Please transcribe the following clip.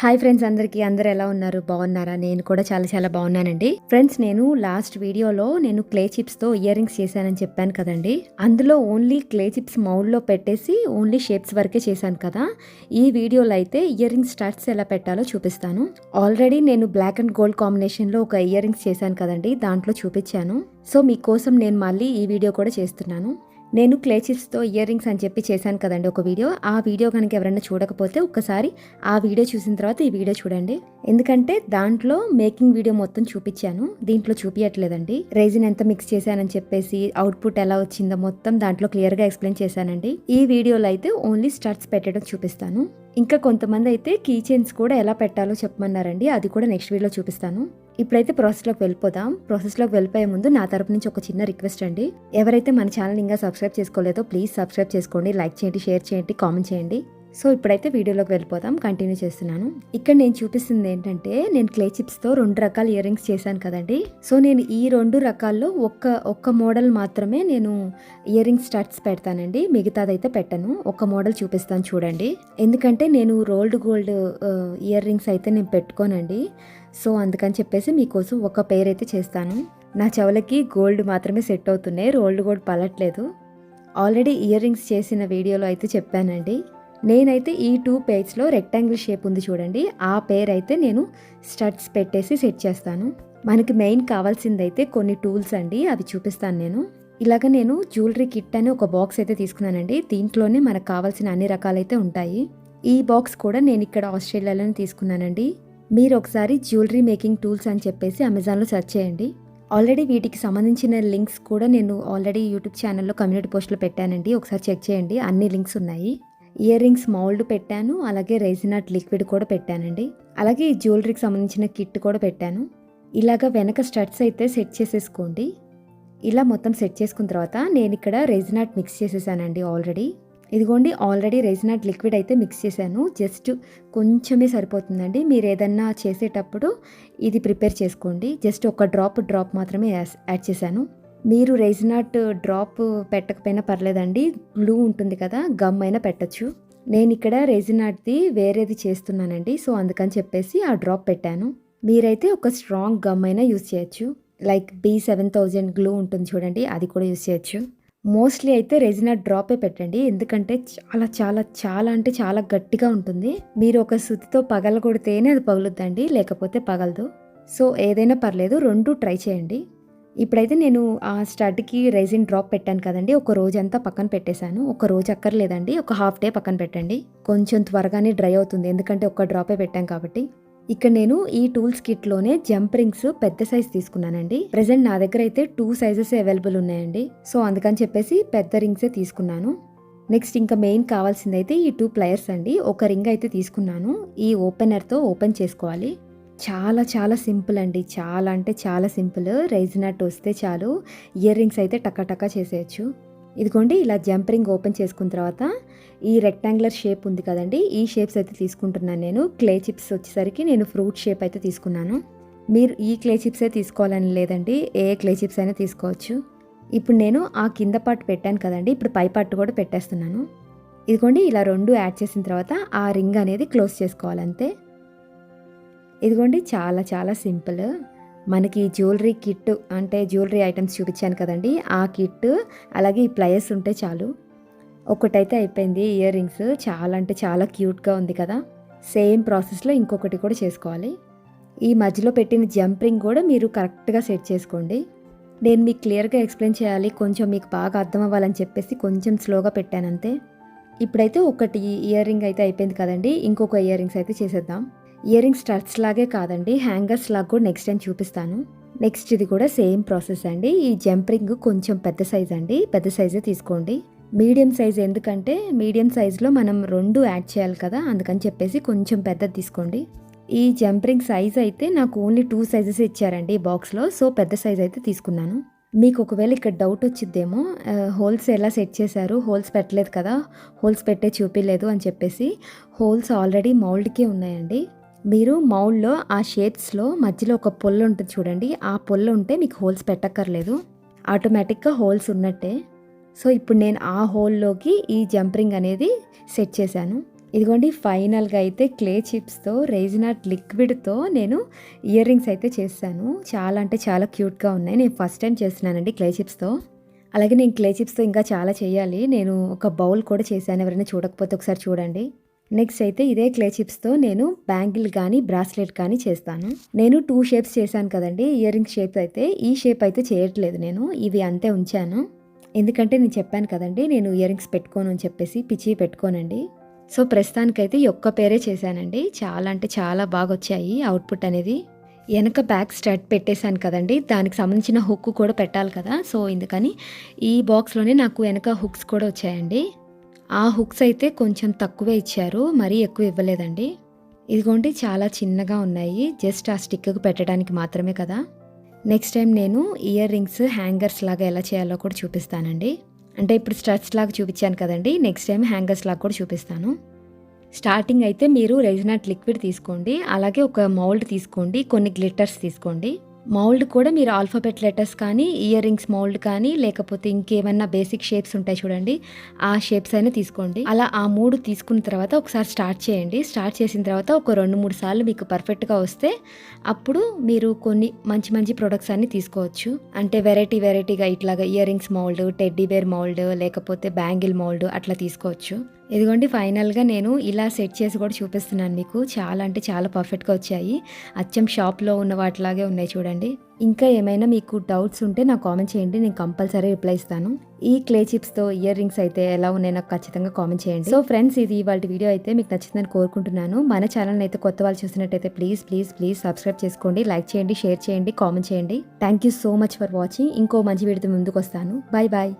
Hi friends, అందరూ ఎలా ఉన్నారు? బాగున్నారా? నేను కూడా చాలా చాలా బాగున్నానండి. ఫ్రెండ్స్, నేను లాస్ట్ వీడియోలో క్లే చిప్స్తో ఇయర్ రింగ్స్ చేశానని చెప్పాను కదండి. అందులో ఓన్లీ క్లే చిప్స్ మౌల్డ్లో పెట్టేసి ఓన్లీ షేప్స్ వరకే చేశాను కదా. ఈ వీడియోలో అయితే ఇయర్ రింగ్స్ స్టడ్స్ ఎలా పెట్టాలో చూపిస్తాను. ఆల్రెడీ నేను బ్లాక్ అండ్ గోల్డ్ కాంబినేషన్లో ఒక ఇయర్ రింగ్స్ చేశాను కదండి, దాంట్లో చూపించాను. సో మీకోసం నేను మళ్ళీ ఈ వీడియో కూడా చేస్తున్నాను. నేను క్లే చిప్స్తో ఇయర్ రింగ్స్ అని చెప్పి చేశాను కదండి ఒక వీడియో. ఆ వీడియో కనుక ఎవరైనా చూడకపోతే ఒక్కసారి ఆ వీడియో చూసిన తర్వాత ఈ వీడియో చూడండి. ఎందుకంటే దాంట్లో మేకింగ్ వీడియో మొత్తం చూపించాను, దీంట్లో చూపించట్లేదండి. రైజిన్ ఎంత మిక్స్ చేశానని చెప్పేసి అవుట్పుట్ ఎలా వచ్చిందో మొత్తం దాంట్లో క్లియర్గా ఎక్స్ప్లెయిన్ చేశానండి. ఈ వీడియోలో అయితే ఓన్లీ స్టడ్స్ పెట్టడం చూపిస్తాను. ఇంకా కొంతమంది అయితే కీ చైన్స్ కూడా ఎలా పెట్టాలో చెప్పమన్నారండి, అది కూడా నెక్స్ట్ వీడియోలో చూపిస్తాను. ఇప్పుడైతే ప్రాసెస్లోకి వెళ్ళిపోదాం. ప్రాసెస్లోకి వెళ్ళిపోయే ముందు నా తరపు నుంచి ఒక చిన్న రిక్వెస్ట్ అండి. ఎవరైతే మన ఛానల్ ఇంకా సబ్స్క్రైబ్ చేసుకోలేదో ప్లీజ్ సబ్స్క్రైబ్ చేసుకోండి, లైక్ చేయండి, షేర్ చేయండి, కామెంట్ చేయండి. సో ఇప్పుడైతే వీడియోలోకి వెళ్ళిపోదాం. కంటిన్యూ చేస్తున్నాను. ఇక్కడ నేను చూపిస్తుంది ఏంటంటే, నేను క్లే చిప్స్తో 2 రకాల ఇయర్ రింగ్స్ చేశాను కదండి. సో నేను ఈ 2 రకాల్లో ఒక్క మోడల్ మాత్రమే నేను ఇయర్ రింగ్స్ స్టడ్స్ పెడతానండి, మిగతాదైతే పెట్టను. ఒక మోడల్ చూపిస్తాను చూడండి. ఎందుకంటే నేను రోల్డ్ గోల్డ్ ఇయర్ రింగ్స్ అయితే నేను పెట్టుకోనండి. సో అందుకని చెప్పేసి మీకోసం ఒక పేర్ అయితే చేస్తాను. నా చెవులకి గోల్డ్ మాత్రమే సెట్ అవుతున్నాయి, రోల్డ్ గోల్డ్ పలట్లేదు. ఆల్రెడీ ఇయర్ రింగ్స్ చేసిన వీడియోలో అయితే చెప్పానండి. నేనైతే ఈ 2 పేర్స్లో రెక్టాంగిల్ షేప్ ఉంది చూడండి, ఆ పేర్ అయితే నేను స్టడ్స్ పెట్టేసి సెట్ చేస్తాను. మనకి మెయిన్ కావాల్సిందైతే కొన్ని టూల్స్ అండి, అవి చూపిస్తాను నేను. ఇలాగ నేను జ్యువెలరీ కిట్ అని ఒక బాక్స్ అయితే తీసుకున్నానండి. దీంట్లోనే మనకు కావాల్సిన అన్ని రకాలైతే ఉంటాయి. ఈ బాక్స్ కూడా నేను ఇక్కడ ఆస్ట్రేలియాలోనే తీసుకున్నానండి. మీరు ఒకసారి జ్యువెలరీ మేకింగ్ టూల్స్ అని చెప్పేసి అమెజాన్లో సెర్చ్ చేయండి. ఆల్రెడీ వీటికి సంబంధించిన లింక్స్ కూడా నేను ఆల్రెడీ యూట్యూబ్ ఛానల్లో కమ్యూనిటీ పోస్ట్లో పెట్టానండి, ఒకసారి చెక్ చేయండి, అన్ని లింక్స్ ఉన్నాయి. ఇయర్ రింగ్స్ మౌల్డ్ పెట్టాను, అలాగే రెజిన్ ఆర్ట్ లిక్విడ్ కూడా పెట్టానండి. అలాగే ఈ జ్యువెలరీకి సంబంధించిన కిట్ కూడా పెట్టాను. ఇలాగ వెనక స్టడ్స్ అయితే సెట్ చేసేసుకోండి. ఇలా మొత్తం సెట్ చేసుకున్న తర్వాత నేను ఇక్కడ రెజిన్ ఆర్ట్ మిక్స్ చేసేసానండి ఆల్రెడీ. ఇదిగోండి, ఆల్రెడీ రెజిన్ ఆర్ట్ లిక్విడ్ అయితే మిక్స్ చేశాను. జస్ట్ కొంచెమే సరిపోతుందండి. మీరు ఏదన్నా చేసేటప్పుడు ఇది ప్రిపేర్ చేసుకోండి. జస్ట్ ఒక డ్రాప్ మాత్రమే యాడ్ చేశాను. మీరు రెజిన్ ఆర్ట్ డ్రాప్ పెట్టకపోయినా పర్లేదండి, గ్లూ ఉంటుంది కదా, గమ్ అయినా పెట్టచ్చు. నేను ఇక్కడ రెజిన్ ఆర్ట్ది వేరేది చేస్తున్నానండి, సో అందుకని చెప్పేసి ఆ డ్రాప్ పెట్టాను. మీరైతే ఒక స్ట్రాంగ్ గమ్ అయినా యూజ్ చేయొచ్చు, లైక్ B7000 గ్లూ ఉంటుంది చూడండి, అది కూడా యూజ్ చేయొచ్చు. మోస్ట్లీ అయితే రెజిన్ ఆర్ట్ డ్రాపే పెట్టండి, ఎందుకంటే చాలా చాలా చాలా అంటే చాలా గట్టిగా ఉంటుంది. మీరు ఒక సుత్తితో పగలగొడితేనే అది పగులుద్దండి, లేకపోతే పగలదు. సో ఏదైనా పర్లేదు, 2 ట్రై చేయండి. ఇప్పుడైతే నేను ఆ స్టడ్కి రెజిన్ డ్రాప్ పెట్టాను కదండి, ఒక రోజంతా పక్కన పెట్టేశాను. ఒక రోజు అక్కర్లేదండి, ఒక హాఫ్ డే పక్కన పెట్టండి, కొంచెం త్వరగానే డ్రై అవుతుంది, ఎందుకంటే ఒక డ్రాపే పెట్టాం కాబట్టి. ఇక్కడ నేను ఈ టూల్స్ కిట్లోనే జంప్ రింగ్స్ పెద్ద సైజ్ తీసుకున్నానండి. ప్రెసెంట్ నా దగ్గర అయితే 2 సైజెస్ అవైలబుల్ ఉన్నాయండి, సో అందుకని చెప్పేసి పెద్ద రింగ్సే తీసుకున్నాను. నెక్స్ట్ ఇంకా మెయిన్ కావాల్సిందైతే ఈ 2 ప్లయర్స్ అండి. ఒక రింగ్ అయితే తీసుకున్నాను, ఈ ఓపెనర్తో ఓపెన్ చేసుకోవాలి. చాలా చాలా సింపుల్ అండి, చాలా అంటే చాలా సింపుల్. రెజిన్ ఆర్ట్ వస్తే చాలు, ఇయర్ రింగ్స్ అయితే టకా చేసేయచ్చు. ఇదిగోండి, ఇలా జంప్ రింగ్ ఓపెన్ చేసుకున్న తర్వాత ఈ రెక్టాంగులర్ షేప్ ఉంది కదండి, ఈ షేప్స్ అయితే తీసుకుంటున్నాను నేను. క్లే చిప్స్ వచ్చేసరికి నేను ఫ్రూట్ షేప్ అయితే తీసుకున్నాను. మీరు ఈ క్లే చిప్సే తీసుకోవాలని లేదండి, ఏ క్లే చిప్స్ అయినా తీసుకోవచ్చు. ఇప్పుడు నేను ఆ కింద పార్ట్ పెట్టాను కదండి, ఇప్పుడు పై పార్ట్ కూడా పెట్టేస్తున్నాను. ఇదిగోండి, ఇలా 2 యాడ్ చేసిన తర్వాత ఆ రింగ్ అనేది క్లోజ్ చేసుకోవాలంతే. ఇదిగోండి, చాలా చాలా సింపుల్. మనకి జ్యువెలరీ కిట్ అంటే జ్యువెలరీ ఐటమ్స్ చూపించాను కదండి, ఆ కిట్ అలాగే ఈ ప్లయర్స్ ఉంటే చాలు. ఒకటైతే అయిపోయింది ఇయర్ రింగ్స్, చాలా అంటే చాలా క్యూట్గా ఉంది కదా. సేమ్ ప్రాసెస్లో ఇంకొకటి కూడా చేసుకోవాలి. ఈ మధ్యలో పెట్టిన జంప్ రింగ్ కూడా మీరు కరెక్ట్గా సెట్ చేసుకోండి. నేను మీకు క్లియర్గా ఎక్స్ప్లెయిన్ చేయాలి, కొంచెం మీకు బాగా అర్థం అవ్వాలని చెప్పేసి కొంచెం స్లోగా పెట్టానంతే. ఇప్పుడైతే ఒకటి ఇయర్ రింగ్ అయితే అయిపోయింది కదండి, ఇంకొక ఇయర్ రింగ్స్ అయితే చేసేద్దాం. ఇయర్ రింగ్ స్టడ్స్ లాగే కాదండి, హ్యాంగర్స్ లాగా కూడా నెక్స్ట్ టైం చూపిస్తాను. నెక్స్ట్ ఇది కూడా సేమ్ ప్రాసెస్ అండి. ఈ జంప్ రింగ్ కొంచెం పెద్ద సైజ్ అండి, పెద్ద సైజే తీసుకోండి. మీడియం సైజ్, ఎందుకంటే మీడియం సైజులో మనం 2 యాడ్ చేయాలి కదా, అందుకని చెప్పేసి కొంచెం పెద్దది తీసుకోండి. ఈ జంప్ రింగ్ సైజ్ అయితే నాకు ఓన్లీ 2 సైజెస్ ఇచ్చారండి ఈ బాక్స్లో, సో పెద్ద సైజ్ అయితే తీసుకున్నాను. మీకు ఒకవేళ ఇక్కడ డౌట్ వచ్చిద్దేమో, హోల్స్ ఎలా సెట్ చేశారు, హోల్స్ పెట్టలేదు కదా, హోల్స్ పెట్టే చూపించలేదు అని చెప్పేసి. హోల్స్ ఆల్రెడీ మౌల్డ్కే ఉన్నాయండి. మీరు మౌల్డ్లో ఆ షేప్స్లో మధ్యలో ఒక పొల్ల ఉంటుంది చూడండి, ఆ పొల్ల ఉంటే మీకు హోల్స్ పెట్టక్కర్లేదు, ఆటోమేటిక్గా హోల్స్ ఉన్నట్టే. సో ఇప్పుడు నేను ఆ హోల్లోకి ఈ జంప్ రింగ్ అనేది సెట్ చేశాను. ఇదిగోండి ఫైనల్‌గా అయితే క్లే చిప్స్‌తో రైజిన్ ఆర్ట్ లిక్విడ్‌తో నేను ఇయర్ రింగ్స్ అయితే చేశాను. చాలా అంటే చాలా క్యూట్‌గా ఉన్నాయి. నేను ఫస్ట్ టైమ్ చేస్తున్నానండి క్లే చిప్స్‌తో. అలాగే నేను క్లే చిప్స్‌తో ఇంకా చాలా చేయాలి. నేను ఒక బౌల్ కూడా చేశాను. ఎవరైనా చూడకపోతే ఒకసారి చూడండి. నెక్స్ట్ అయితే ఇదే క్లే చిప్స్‌తో నేను బ్యాంగిల్ గానీ, బ్రాస్లెట్ కానీ చేస్తాను. నేను 2 షేప్స్ చేశాను కదండీ! ఇయర్ రింగ్ షేప్ అయితే. ఈ షేప్ అయితే చేయట్లేదు నేను. ఇవి అంతే ఉంచాను. ఎందుకంటే నేను చెప్పాను కదండీ! నేను ఇయర్ రింగ్స్ పెట్టుకోను అని చెప్పేసి పిచ్చియి పెట్టుకోనండి. సో, ప్రస్తుతానికైతే ఈ ఒక్క పేరే చేశానండి. చాలా అంటే చాలా బాగొచ్చాయి అవుట్‌పుట్ అనేది. ఎనక బ్యాక్ స్టడ్ పెట్టేశాను కదండీ! దానికి సంబంధించిన హుక్ కూడా పెట్టాలి కదా! సో, అందుకని ఈ బాక్స్‌లోనే నాకు ఎనక హుక్స్ కూడా వచ్చాయండి. ఆ హుక్స్ అయితే కొంచెం తక్కువే ఇచ్చారు. మరీ ఎక్కువ ఇవ్వలేదండి. ఇదిగోండి చాలా చిన్నగా ఉన్నాయి. జస్ట్ ఆ స్టిక్‌కి పెట్టడానికి మాత్రమే కదా! నెక్స్ట్ టైం నేను ఇయర్ రింగ్స్ హ్యాంగర్స్ లాగా ఎలా చేయాలో కూడా చూపిస్తానండి. అంటే ఇప్పుడు స్టడ్స్ లాగా చూపించాను కదండీ! నెక్స్ట్ టైం హ్యాంగర్స్ లాగా కూడా చూపిస్తాను. స్టార్టింగ్ అయితే మీరు రెజిన్ ఆర్ట్ లిక్విడ్ తీసుకోండి. అలాగే ఒక మౌల్డ్ తీసుకోండి. కొన్ని గ్లిట్టర్స్ తీసుకోండి. మౌల్డ్ కూడా మీరు ఆల్ఫాబెట్ లెటర్స్ కానీ, ఇయర్ రింగ్స్ మౌల్డ్ కానీ, లేకపోతే ఇంకేమన్నా బేసిక్ షేప్స్ ఉంటాయి చూడండి. ఆ షేప్స్ అయినా తీసుకోండి. అలా ఆ 3 తీసుకున్న తర్వాత ఒకసారి స్టార్ట్ చేయండి. స్టార్ట్ చేసిన తర్వాత ఒక 2, 3 సార్లు మీకు పర్ఫెక్ట్‌గా వస్తే అప్పుడు మీరు కొన్ని మంచి మంచి ప్రొడక్ట్స్ అన్నీ తీసుకోవచ్చు. అంటే వెరైటీగా ఇట్లాగా ear rings mould, teddy bear mould, లేకపోతే బ్యాంగిల్ మౌల్డ్ అట్లా తీసుకోవచ్చు. ఇదిగోండి ఫైనల్‌గా నేను ఇలా సెట్ చేసి కూడా చూపిస్తున్నాను మీకు. చాలా అంటే చాలా పర్ఫెక్ట్‌గా వచ్చాయి. అచ్చం షాప్‌లో ఉన్న వాటిలాగే ఉన్నాయి చూడండి. ఇంకా ఏమైనా మీకు డౌట్స్ ఉంటే నాకు కామెంట్ చేయండి. నేను కంపల్సరీ రిప్లై ఇస్తాను. ఈ క్లే చిప్స్‌తో ఇయర్ రింగ్స్ అయితే ఎలా ఉన్నాయో నాకు ఖచ్చితంగా కామెంట్ చేయండి. సో ఫ్రెండ్స్, ఇది ఇవాల్టి వీడియో అయితే మీకు నచ్చిందని కోరుకుంటున్నాను. మన ఛానల్‌ని అయితే కొత్త వాళ్ళు చూసినట్టయితే ప్లీజ్ సబ్స్క్రైబ్ చేసుకోండి. లైక్ చేయండి, షేర్ చేయండి, కామెంట్ చేయండి. Thank you so much for watching. ఇంకో మంచి వీడియోతో ముందుకొస్తాను. బాయ్.